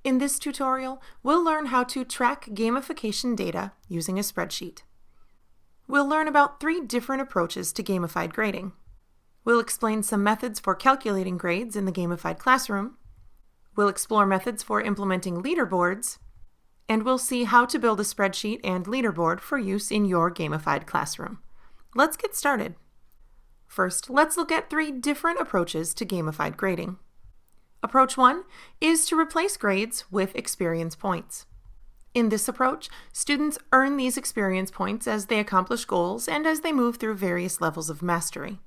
In this tutorial, we'll learn how to track gamification data using a spreadsheet. We'll learn about 3 different approaches to gamified grading. We'll explain some methods for calculating grades in the gamified classroom. We'll explore methods for implementing leaderboards. And we'll see how to build a spreadsheet and leaderboard for use in your gamified classroom. Let's get started. First, let's look at 3 different approaches to gamified grading. Approach 1 is to replace grades with experience points. In this approach, students earn these experience points as they accomplish goals and as they move through various levels of mastery.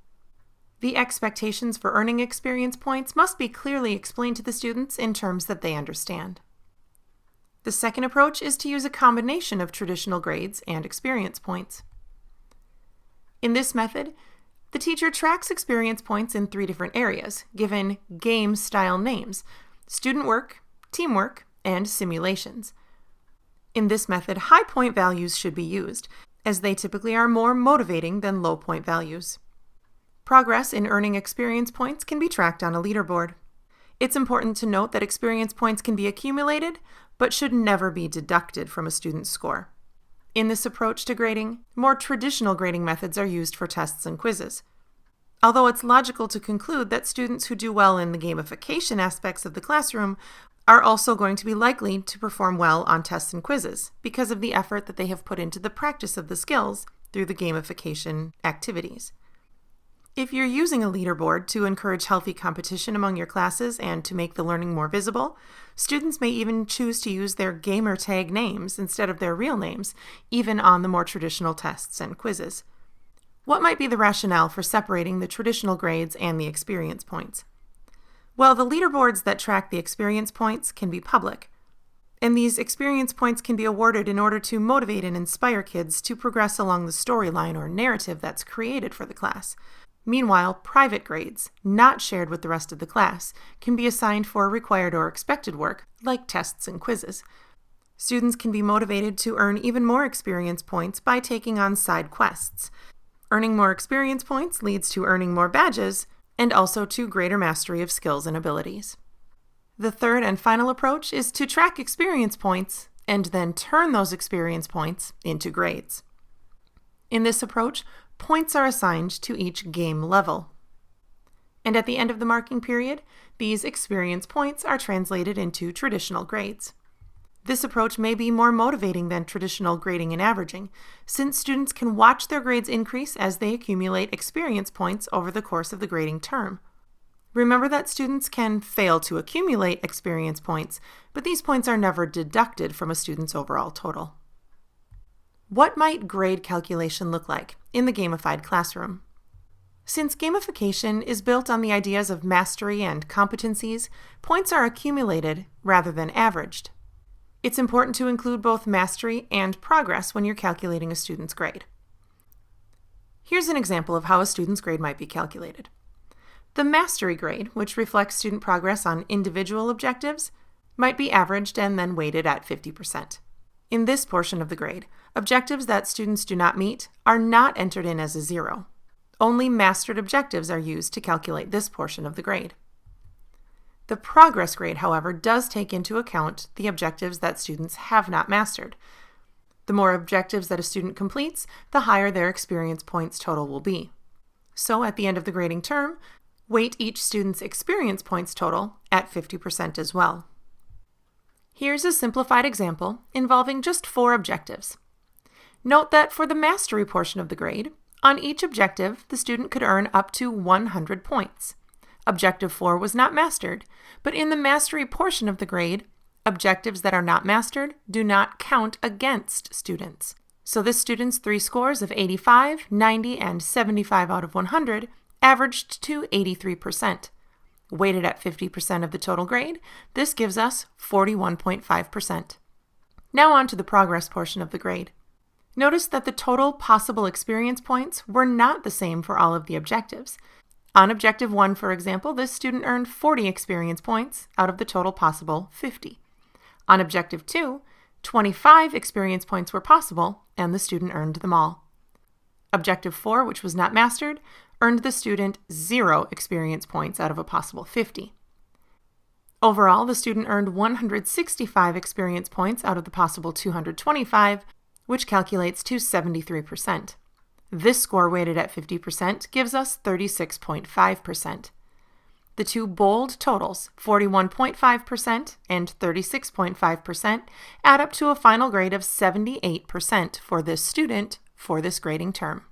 The expectations for earning experience points must be clearly explained to the students in terms that they understand. The second approach is to use a combination of traditional grades and experience points. In this method, the teacher tracks experience points in 3 different areas, given game-style names: student work, teamwork, and simulations. In this method, high point values should be used, as they typically are more motivating than low point values. Progress in earning experience points can be tracked on a leaderboard. It's important to note that experience points can be accumulated, but should never be deducted from a student's score. In this approach to grading, more traditional grading methods are used for tests and quizzes. Although it's logical to conclude that students who do well in the gamification aspects of the classroom are also going to be likely to perform well on tests and quizzes because of the effort that they have put into the practice of the skills through the gamification activities. If you're using a leaderboard to encourage healthy competition among your classes and to make the learning more visible, students may even choose to use their gamer tag names instead of their real names, even on the more traditional tests and quizzes. What might be the rationale for separating the traditional grades and the experience points? Well, the leaderboards that track the experience points can be public, and these experience points can be awarded in order to motivate and inspire kids to progress along the storyline or narrative that's created for the class. Meanwhile, private grades, not shared with the rest of the class, can be assigned for required or expected work, like tests and quizzes. Students can be motivated to earn even more experience points by taking on side quests. Earning more experience points leads to earning more badges, and also to greater mastery of skills and abilities. The third and final approach is to track experience points, and then turn those experience points into grades. In this approach, points are assigned to each game level. And at the end of the marking period, these experience points are translated into traditional grades. This approach may be more motivating than traditional grading and averaging, since students can watch their grades increase as they accumulate experience points over the course of the grading term. Remember that students can fail to accumulate experience points, but these points are never deducted from a student's overall total. What might grade calculation look like in the gamified classroom? Since gamification is built on the ideas of mastery and competencies, points are accumulated rather than averaged. It's important to include both mastery and progress when you're calculating a student's grade. Here's an example of how a student's grade might be calculated. The mastery grade, which reflects student progress on individual objectives, might be averaged and then weighted at 50%. In this portion of the grade, objectives that students do not meet are not entered in as a 0. Only mastered objectives are used to calculate this portion of the grade. The progress grade, however, does take into account the objectives that students have not mastered. The more objectives that a student completes, the higher their experience points total will be. So at the end of the grading term, weight each student's experience points total at 50% as well. Here's a simplified example involving just 4 objectives. Note that for the mastery portion of the grade, on each objective, the student could earn up to 100 points. Objective 4 was not mastered, but in the mastery portion of the grade, objectives that are not mastered do not count against students. So this student's 3 scores of 85, 90, and 75 out of 100 averaged to 83%. Weighted at 50% of the total grade, this gives us 41.5%. Now on to the progress portion of the grade. Notice that the total possible experience points were not the same for all of the objectives. On Objective 1, for example, this student earned 40 experience points out of the total possible 50. On Objective 2, 25 experience points were possible, and the student earned them all. Objective 4, which was not mastered, earned the student 0 experience points out of a possible 50. Overall, the student earned 165 experience points out of the possible 225, which calculates to 73%. This score weighted at 50% gives us 36.5%. The two bold totals, 41.5% and 36.5%, add up to a final grade of 78% for this student for this grading term.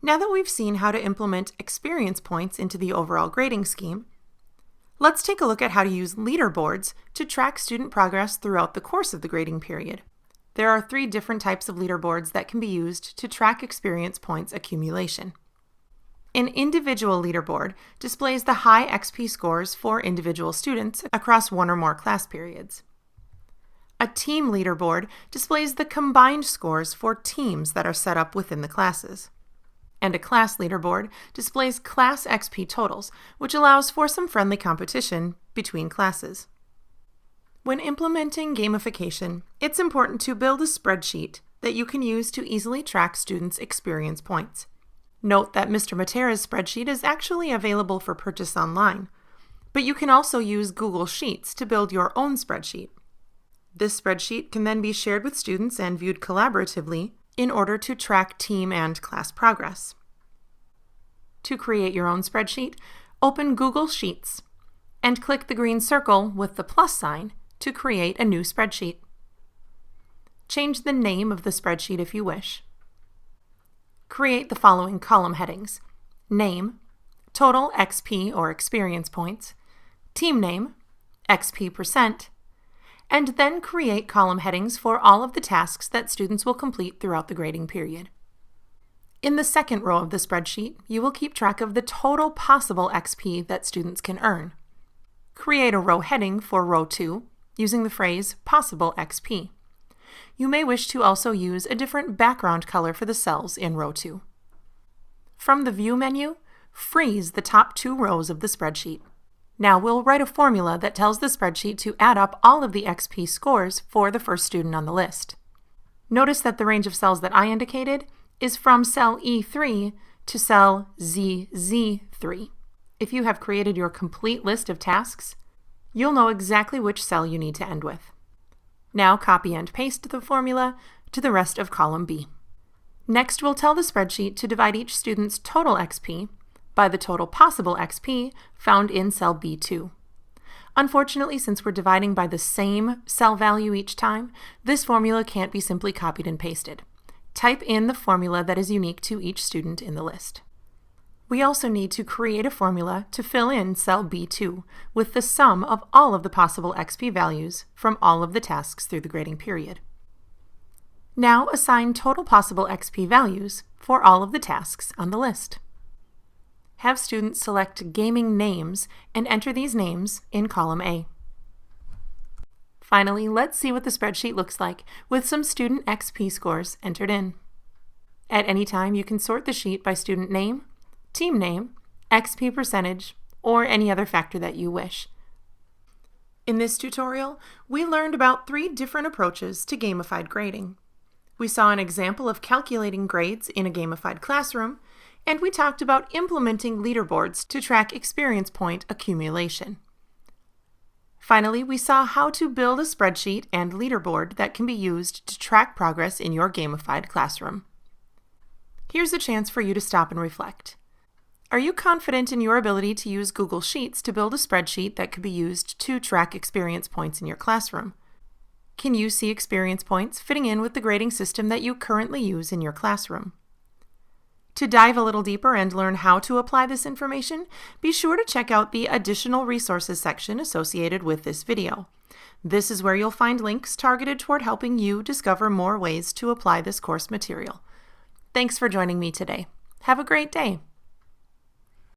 Now that we've seen how to implement experience points into the overall grading scheme, let's take a look at how to use leaderboards to track student progress throughout the course of the grading period. There are 3 different types of leaderboards that can be used to track experience points accumulation. An individual leaderboard displays the high XP scores for individual students across 1 or more class periods. A team leaderboard displays the combined scores for teams that are set up within the classes. And a class leaderboard displays class XP totals, which allows for some friendly competition between classes. When implementing gamification, it's important to build a spreadsheet that you can use to easily track students' experience points. Note that Mr. Matera's spreadsheet is actually available for purchase online, but you can also use Google Sheets to build your own spreadsheet. This spreadsheet can then be shared with students and viewed collaboratively in order to track team and class progress. To create your own spreadsheet, open Google Sheets and click the green circle with the plus sign to create a new spreadsheet. Change the name of the spreadsheet if you wish. Create the following column headings: name, total XP or experience points, team name, XP percent, and then create column headings for all of the tasks that students will complete throughout the grading period. In the second row of the spreadsheet, you will keep track of the total possible XP that students can earn. Create a row heading for row 2 using the phrase possible XP. You may wish to also use a different background color for the cells in row 2. From the View menu, freeze the top 2 rows of the spreadsheet. Now we'll write a formula that tells the spreadsheet to add up all of the XP scores for the first student on the list. Notice that the range of cells that I indicated is from cell E3 to cell ZZ3. If you have created your complete list of tasks, you'll know exactly which cell you need to end with. Now copy and paste the formula to the rest of column B. Next, we'll tell the spreadsheet to divide each student's total XP by the total possible XP found in cell B2. Unfortunately, since we're dividing by the same cell value each time, this formula can't be simply copied and pasted. Type in the formula that is unique to each student in the list. We also need to create a formula to fill in cell B2 with the sum of all of the possible XP values from all of the tasks through the grading period. Now assign total possible XP values for all of the tasks on the list. Have students select gaming names and enter these names in column A. Finally, let's see what the spreadsheet looks like with some student XP scores entered in. At any time, you can sort the sheet by student name, team name, XP percentage, or any other factor that you wish. In this tutorial, we learned about 3 different approaches to gamified grading. We saw an example of calculating grades in a gamified classroom, and we talked about implementing leaderboards to track experience point accumulation. Finally, we saw how to build a spreadsheet and leaderboard that can be used to track progress in your gamified classroom. Here's a chance for you to stop and reflect. Are you confident in your ability to use Google Sheets to build a spreadsheet that could be used to track experience points in your classroom? Can you see experience points fitting in with the grading system that you currently use in your classroom? To dive a little deeper and learn how to apply this information, be sure to check out the Additional Resources section associated with this video. This is where you'll find links targeted toward helping you discover more ways to apply this course material. Thanks for joining me today. Have a great day.